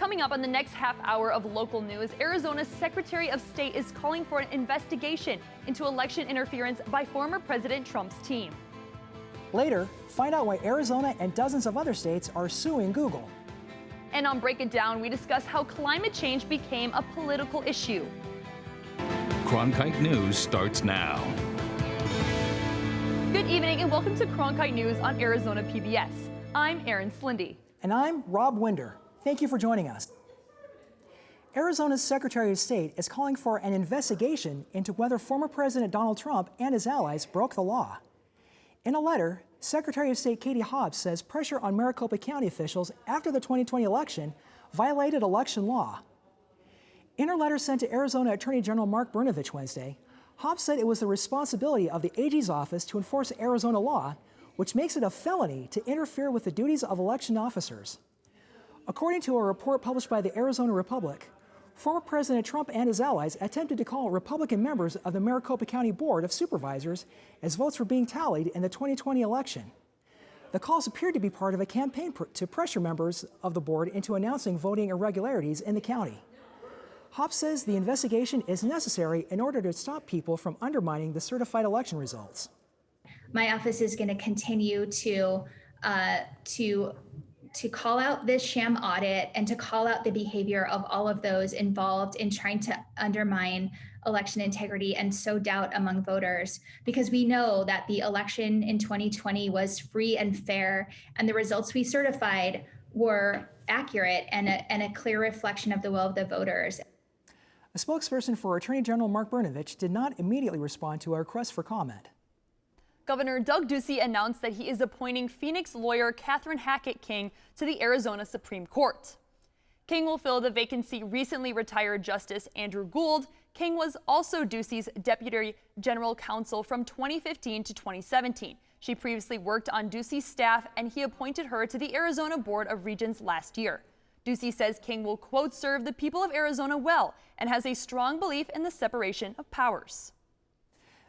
Coming up on the next half hour of local news, Arizona's Secretary of State is calling for an investigation into election interference by former President Trump's team. Later, find out why Arizona and dozens of other states are suing Google. And on Break It Down, we discuss how climate change became a political issue. Cronkite News starts now. Good evening and welcome to Cronkite News on Arizona PBS. I'm Erin Slindy. And I'm Rob Winder. Thank you for joining us. Arizona's Secretary of State is calling for an investigation into whether former President Donald Trump and his allies broke the law. In a letter, Secretary of State Katie Hobbs says pressure on Maricopa County officials after the 2020 election violated election law. In her letter sent to Arizona Attorney General Mark Brnovich Wednesday, Hobbs said it was the responsibility of the AG's office to enforce Arizona law, which makes it a felony to interfere with the duties of election officers. According to a report published by the Arizona Republic, former President Trump and his allies attempted to call Republican members of the Maricopa County Board of Supervisors as votes were being tallied in the 2020 election. The calls appeared to be part of a campaign to pressure members of the board into announcing voting irregularities in the county. Hobbs says the investigation is necessary in order to stop people from undermining the certified election results. My office is going to continue to call out this sham audit and to call out the behavior of all of those involved in trying to undermine election integrity and sow doubt among voters, because we know that the election in 2020 was free and fair, and the results we certified were accurate and a clear reflection of the will of the voters. A spokesperson for Attorney General Mark Brnovich did not immediately respond to a request for comment. Governor Doug Ducey announced that he is appointing Phoenix lawyer Catherine Hackett King to the Arizona Supreme Court. King will fill the vacancy recently retired Justice Andrew Gould. King was also Ducey's Deputy General Counsel from 2015 to 2017. She previously worked on Ducey's staff, and he appointed her to the Arizona Board of Regents last year. Ducey says King will, quote, serve the people of Arizona well and has a strong belief in the separation of powers.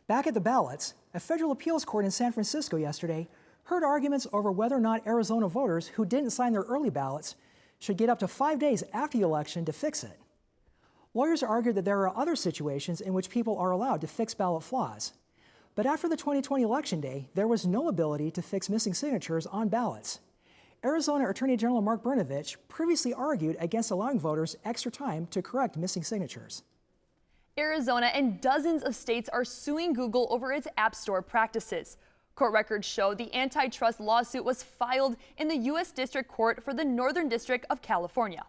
Back at the ballots, a federal appeals court in San Francisco yesterday heard arguments over whether or not Arizona voters who didn't sign their early ballots should get up to 5 days after the election to fix it. Lawyers argued that there are other situations in which people are allowed to fix ballot flaws. But after the 2020 election day, there was no ability to fix missing signatures on ballots. Arizona Attorney General Mark Brnovich previously argued against allowing voters extra time to correct missing signatures. Arizona and dozens of states are suing Google over its App Store practices. Court records show the antitrust lawsuit was filed in the U.S. District Court for the Northern District of California.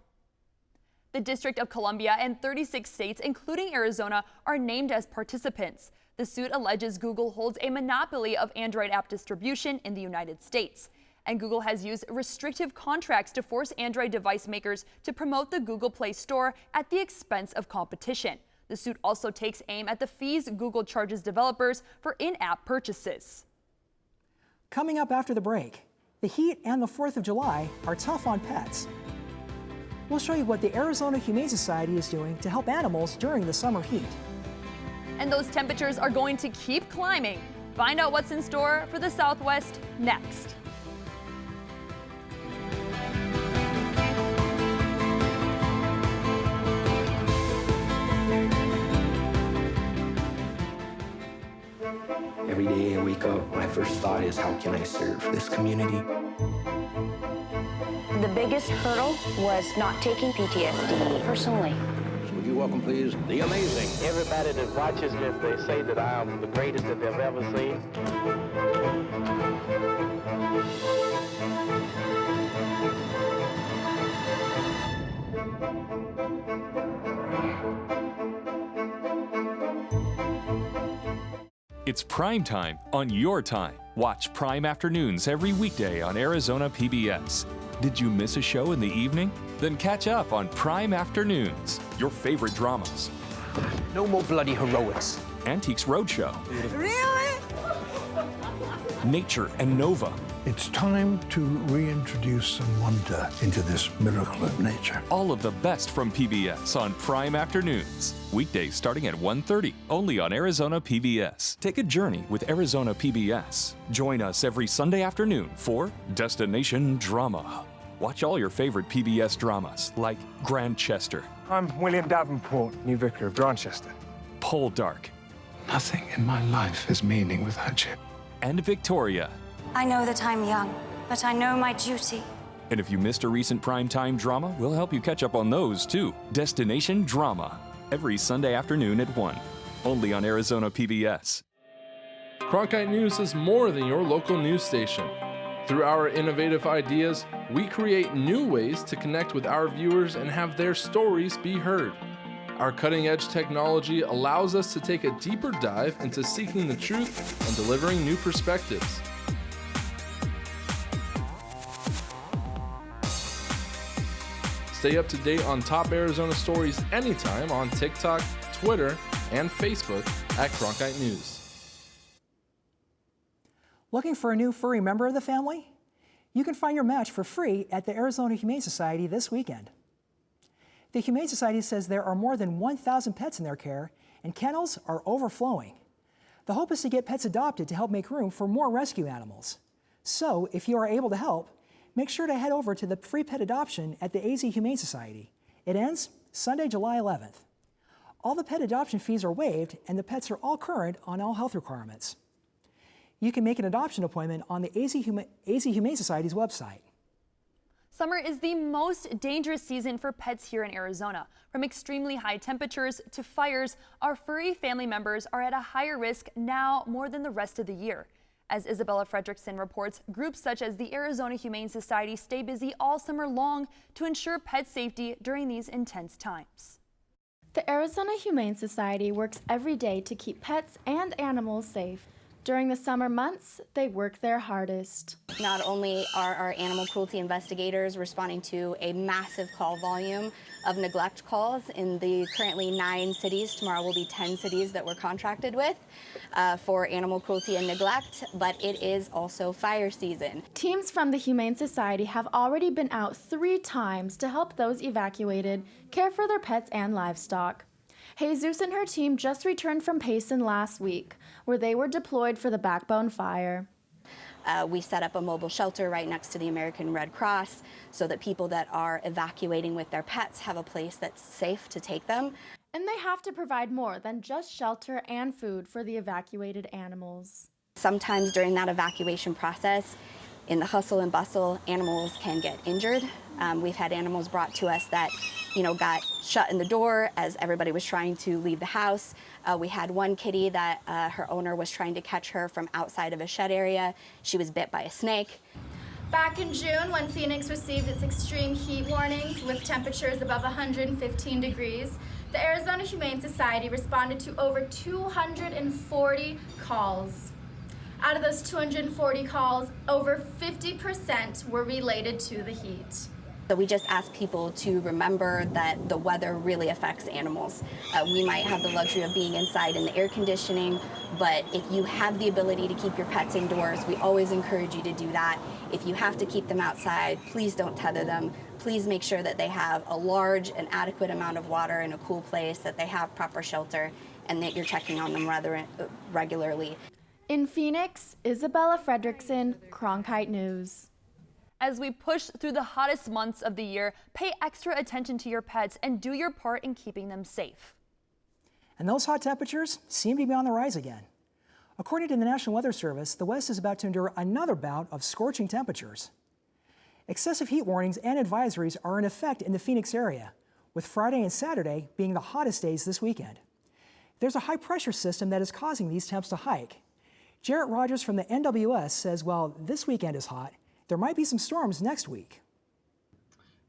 The District of Columbia and 36 states, including Arizona, are named as participants. The suit alleges Google holds a monopoly of Android app distribution in the United States. And Google has used restrictive contracts to force Android device makers to promote the Google Play Store at the expense of competition. The suit also takes aim at the fees Google charges developers for in-app purchases. Coming up after the break, the heat and the 4th of July are tough on pets. We'll show you what the Arizona Humane Society is doing to help animals during the summer heat. And those temperatures are going to keep climbing. Find out what's in store for the Southwest next. Every day I wake up, my first thought is, how can I serve this community? The biggest hurdle was not taking PTSD personally. Would you welcome, please, the amazing. Everybody that watches this, they say that I am the greatest that they've ever seen. It's prime time on your time. Watch Prime Afternoons every weekday on Arizona PBS. Did you miss a show in the evening? Then catch up on Prime Afternoons, your favorite dramas. No more bloody heroics. Antiques Roadshow. Really? Nature and Nova. It's time to reintroduce some wonder into this miracle of nature. All of the best from PBS on Prime Afternoons. Weekdays starting at 1:30, only on Arizona PBS. Take a journey with Arizona PBS. Join us every Sunday afternoon for Destination Drama. Watch all your favorite PBS dramas like Grantchester, I'm William Davenport, new vicar of Grantchester. Poldark, Nothing in my life has meaning without you. and Victoria. I know that I'm young, but I know my duty. And if you missed a recent primetime drama, we'll help you catch up on those too. Destination Drama, every Sunday afternoon at 1, only on Arizona PBS. Cronkite News is more than your local news station. Through our innovative ideas, we create new ways to connect with our viewers and have their stories be heard. Our cutting-edge technology allows us to take a deeper dive into seeking the truth and delivering new perspectives. Stay up to date on top Arizona stories anytime on TikTok, Twitter, and Facebook at Cronkite News. Looking for a new furry member of the family? You can find your match for free at the Arizona Humane Society this weekend. The Humane Society says there are more than 1,000 pets in their care, and kennels are overflowing. The hope is to get pets adopted to help make room for more rescue animals. So, if you are able to help, make sure to head over to the free pet adoption at the AZ Humane Society. It ends Sunday, July 11th. All the pet adoption fees are waived, and the pets are all current on all health requirements. You can make an adoption appointment on the AZ Humane Society's website. Summer is the most dangerous season for pets here in Arizona. From extremely high temperatures to fires, our furry family members are at a higher risk now more than the rest of the year. As Isabella Fredrickson reports, groups such as the Arizona Humane Society stay busy all summer long to ensure pet safety during these intense times. The Arizona Humane Society works every day to keep pets and animals safe. During the summer months, they work their hardest. Not only are our animal cruelty investigators responding to a massive call volume of neglect calls in the currently 9 cities, tomorrow will be 10 cities that we're contracted with for animal cruelty and neglect, but it is also fire season. Teams from the Humane Society have already been out 3 times to help those evacuated care for their pets and livestock. Jesus and her team just returned from Payson last week, where they were deployed for the Backbone fire. We set up a mobile shelter right next to the American Red Cross so that people that are evacuating with their pets have a place that's safe to take them. And they have to provide more than just shelter and food for the evacuated animals. Sometimes during that evacuation process, in the hustle and bustle, animals can get injured. We've had animals brought to us that, got shut in the door as everybody was trying to leave the house. We had one kitty that her owner was trying to catch her from outside of a shed area. She was bit by a snake. Back in June, when Phoenix received its extreme heat warnings with temperatures above 115 degrees, the Arizona Humane Society responded to over 240 calls. Out of those 240 calls, over 50% were related to the heat. So we just ask people to remember that the weather really affects animals. We might have the luxury of being inside in the air conditioning, but if you have the ability to keep your pets indoors, we always encourage you to do that. If you have to keep them outside, please don't tether them. Please make sure that they have a large and adequate amount of water in a cool place, that they have proper shelter, and that you're checking on them rather regularly. In Phoenix, Isabella Fredrickson, Cronkite News. As we push through the hottest months of the year, pay extra attention to your pets and do your part in keeping them safe. And those hot temperatures seem to be on the rise again. According to the National Weather Service, the West is about to endure another bout of scorching temperatures. Excessive heat warnings and advisories are in effect in the Phoenix area, with Friday and Saturday being the hottest days this weekend. There's a high-pressure system that is causing these temps to hike. Jarrett Rogers from the NWS says while this weekend is hot, there might be some storms next week.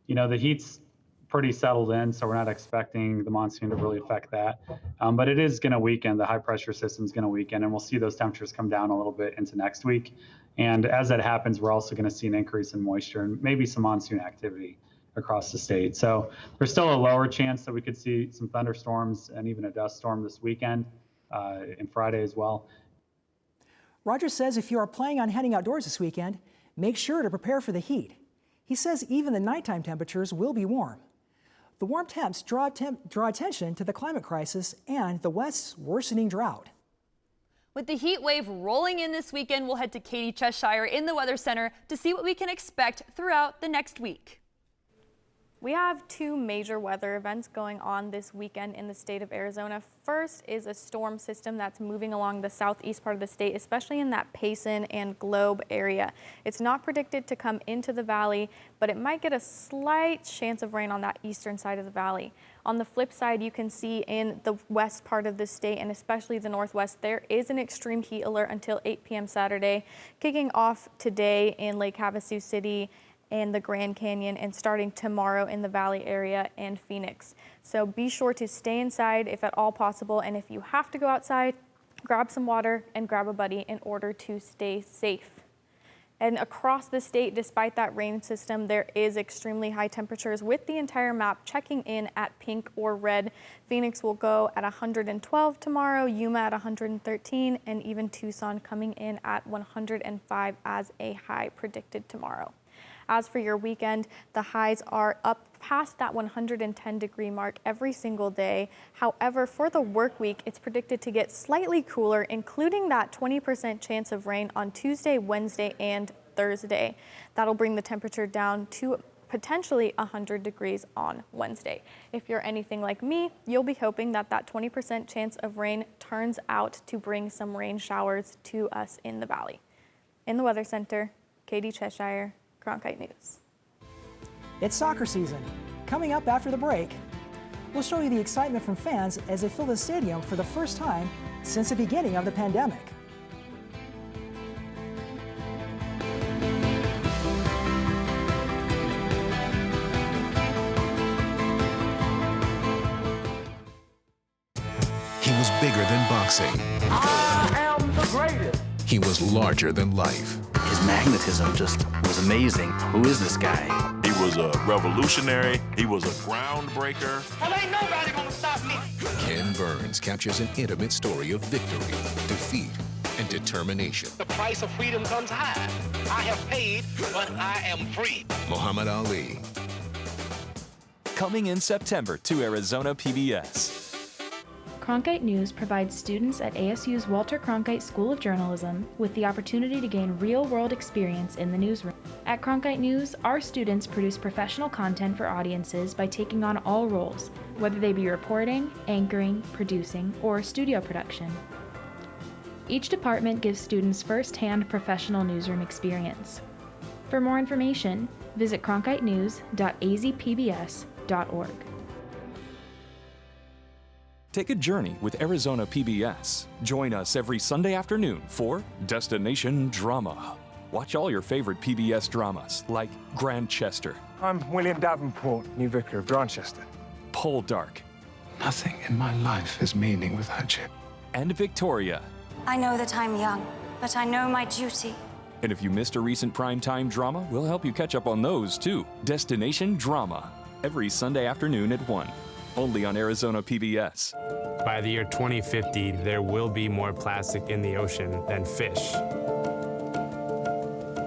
The heat's pretty settled in, so we're not expecting the monsoon to really affect that. But it is going to weaken. The high pressure system is going to weaken, and we'll see those temperatures come down a little bit into next week. And as that happens, we're also going to see an increase in moisture and maybe some monsoon activity across the state. So there's still a lower chance that we could see some thunderstorms and even a dust storm this weekend and Friday as well. Rogers says if you are planning on heading outdoors this weekend, make sure to prepare for the heat. He says even the nighttime temperatures will be warm. The warm temps draw attention to the climate crisis and the West's worsening drought. With the heat wave rolling in this weekend, we'll head to Katie Cheshire in the Weather Center to see what we can expect throughout the next week. We have two major weather events going on this weekend in the state of Arizona. First is a storm system that's moving along the southeast part of the state, especially in that Payson and Globe area. It's not predicted to come into the valley, but it might get a slight chance of rain on that eastern side of the valley. On the flip side, you can see in the west part of the state, and especially the northwest, there is an extreme heat alert until 8 p.m. Saturday, kicking off today in Lake Havasu City and the Grand Canyon, and starting tomorrow in the Valley area and Phoenix. So be sure to stay inside if at all possible, and if you have to go outside, grab some water and grab a buddy in order to stay safe. And across the state, despite that rain system, there is extremely high temperatures, with the entire map checking in at pink or red. Phoenix will go at 112 tomorrow, Yuma at 113, and even Tucson coming in at 105 as a high predicted tomorrow. As for your weekend, the highs are up past that 110-degree mark every single day. However, for the work week, it's predicted to get slightly cooler, including that 20% chance of rain on Tuesday, Wednesday, and Thursday. That'll bring the temperature down to potentially 100 degrees on Wednesday. If you're anything like me, you'll be hoping that that 20% chance of rain turns out to bring some rain showers to us in the valley. In the Weather Center, Katie Cheshire, Cronkite News. It's soccer season. Coming up after the break, we'll show you the excitement from fans as they fill the stadium for the first time since the beginning of the pandemic. He was bigger than boxing. I am the greatest. He was larger than life. His magnetism just was amazing. Who is this guy? He was a revolutionary. He was a groundbreaker. Well, ain't nobody gonna stop me. Ken Burns captures an intimate story of victory, defeat, and determination. The price of freedom comes high. I have paid, but I am free. Muhammad Ali. Coming in September to Arizona PBS. Cronkite News provides students at ASU's Walter Cronkite School of Journalism with the opportunity to gain real-world experience in the newsroom. At Cronkite News, our students produce professional content for audiences by taking on all roles, whether they be reporting, anchoring, producing, or studio production. Each department gives students first-hand professional newsroom experience. For more information, visit cronkitenews.azpbs.org. Take a journey with Arizona PBS. Join us every Sunday afternoon for Destination Drama. Watch all your favorite PBS dramas like Grantchester. I'm William Davenport, new vicar of Grantchester. Poldark. Nothing in my life has meaning without you. And Victoria. I know that I'm young, but I know my duty. And if you missed a recent primetime drama, we'll help you catch up on those too. Destination Drama. Every Sunday afternoon at 1. Only on Arizona PBS. By the year 2050, there will be more plastic in the ocean than fish.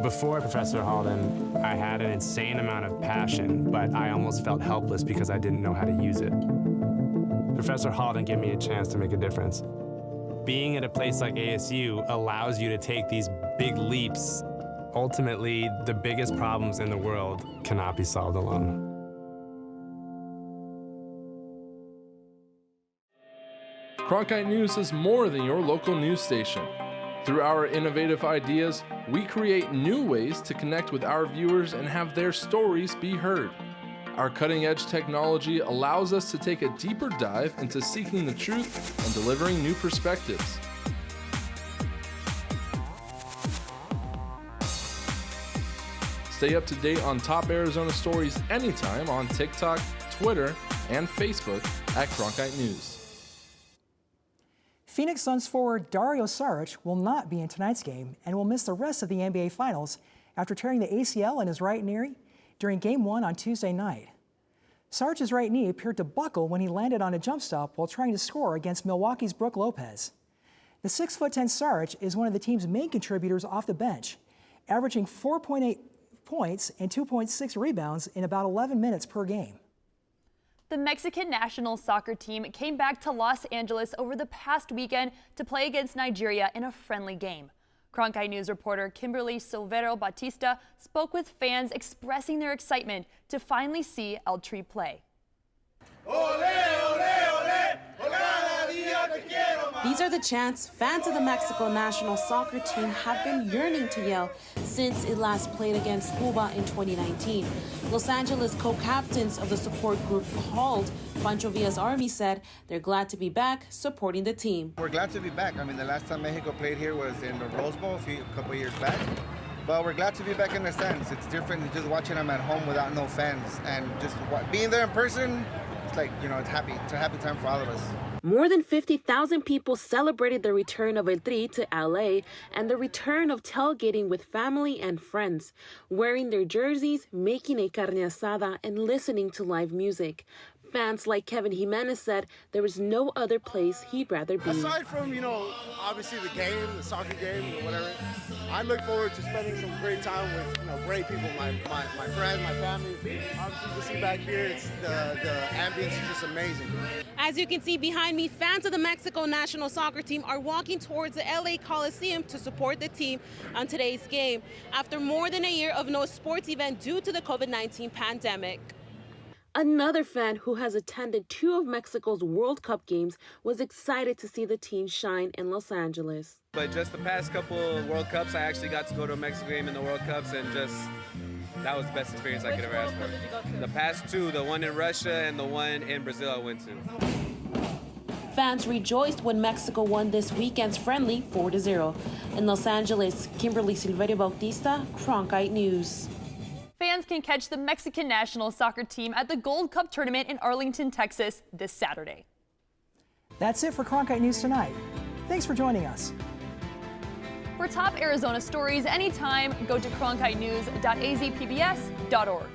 Before Professor Halden, I had an insane amount of passion, but I almost felt helpless because I didn't know how to use it. Professor Halden gave me a chance to make a difference. Being at a place like ASU allows you to take these big leaps. Ultimately, the biggest problems in the world cannot be solved alone. Cronkite News is more than your local news station. Through our innovative ideas, we create new ways to connect with our viewers and have their stories be heard. Our cutting-edge technology allows us to take a deeper dive into seeking the truth and delivering new perspectives. Stay up to date on top Arizona stories anytime on TikTok, Twitter, and Facebook at Cronkite News. Phoenix Suns forward Dario Saric will not be in tonight's game and will miss the rest of the NBA Finals after tearing the ACL in his right knee during Game 1 on Tuesday night. Saric's right knee appeared to buckle when he landed on a jump stop while trying to score against Milwaukee's Brook Lopez. The 6'10" Saric is one of the team's main contributors off the bench, averaging 4.8 points and 2.6 rebounds in about 11 minutes per game. The Mexican national soccer team came back to Los Angeles over the past weekend to play against Nigeria in a friendly game. Cronkite News reporter Kimberly Silvero Batista spoke with fans expressing their excitement to finally see El Tri play. These are the chants fans of the Mexico national soccer team have been yearning to yell since it last played against Cuba in 2019. Los Angeles co-captains of the support group called Pancho Villa's Army said they're glad to be back supporting the team. We're glad to be back. I mean, the last time Mexico played here was in the Rose Bowl a couple years back. But we're glad to be back in the stands. It's different than just watching them at home without no fans. And just being there in person, it's like, you know, it's a happy time for all of us. More than 50,000 people celebrated the return of El Tri to LA and the return of tailgating with family and friends, wearing their jerseys, making a carne asada, and listening to live music. Fans like Kevin Jimenez said there was no other place he'd rather be. Aside from, obviously the game, the soccer game, or whatever, I look forward to spending some great time with, great people, my friends, my family. Obviously, to see back here, the ambience is just amazing. As you can see behind me, fans of the Mexico national soccer team are walking towards the LA Coliseum to support the team on today's game, after more than a year of no sports event due to the COVID-19 pandemic. Another fan who has attended 2 of Mexico's World Cup games was excited to see the team shine in Los Angeles. But just the past couple of World Cups, I actually got to go to a Mexico game in the World Cups, and that was the best experience I could ever ask for. The past 2, the one in Russia and the one in Brazil I went to. Fans rejoiced when Mexico won this weekend's friendly 4-0. In Los Angeles, Kimberly Silverio Bautista, Cronkite News. Fans can catch the Mexican national soccer team at the Gold Cup tournament in Arlington, Texas this Saturday. That's it for Cronkite News tonight. Thanks for joining us. For top Arizona stories anytime, go to cronkitenews.azpbs.org.